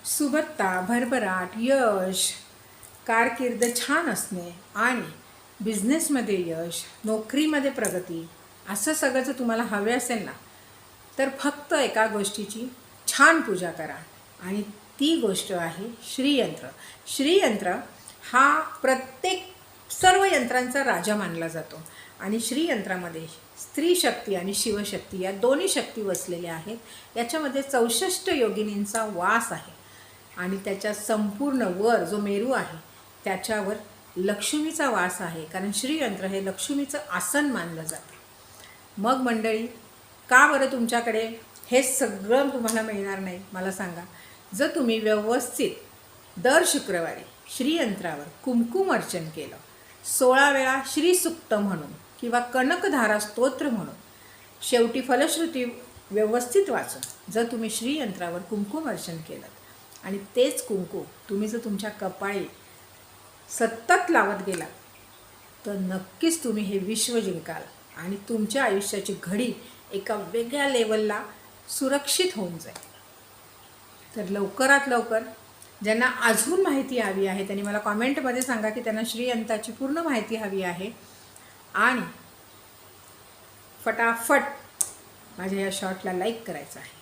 सुबत्ता, भरभराट, यश, कारकीर्द छान असणे आणि बिझनेसमध्ये यश, नोकरीमध्ये प्रगती असं सगळं जर तुम्हाला हवे असेल ना, तर फक्त एका गोष्टीची छान पूजा करा आणि ती गोष्ट आहे श्रीयंत्र. श्रीयंत्र हा प्रत्येक सर्व यंत्रांचा राजा मानला जातो आणि श्रीयंत्रामध्ये स्त्री शक्ती आणि शिवशक्ती या दोन्ही शक्ती वसलेल्या आहेत. याच्यामध्ये 64 योगिनींचा वास आहे आणि त्याच्या संपूर्ण वर जो मेरू आहे त्याच्यावर लक्ष्मीचा वास आहे, कारण श्रीयंत्र हे लक्ष्मीचं आसन मानलं जातं. मग मंडळी, का बरं तुमच्याकडे हे सगळं तुम्हाला मिळणार नाही मला सांगा. जर तुम्ही व्यवस्थित दर शुक्रवारी श्रीयंत्रावर कुमकुम अर्चन केलं, 16 वेळा श्रीसुक्त म्हणून किंवा कनकधारा स्तोत्र म्हणून, शेवटी फलश्रुती व्यवस्थित वाचून जर तुम्ही श्रीयंत्रावर कुमकुम अर्चन केलं आणि तेच कुंकू तुम्ही जर तुमच्या कपाळी सतत लावत गेला तर नक्कीच तुम्ही हे विश्व जिंकाल आणि तुमच्या आयुष्याची घडी एका वेगळ्या लेवलला सुरक्षित होऊन जाईल. तर लवकरात लवकर ज्यांना अजून माहिती हवी आहे त्यांनी मला कॉमेंटमध्ये सांगा की त्यांना श्रीयंत्राची पूर्ण माहिती हवी आहे आणि फटाफट माझ्या या शॉर्टला लाईक करायचं आहे.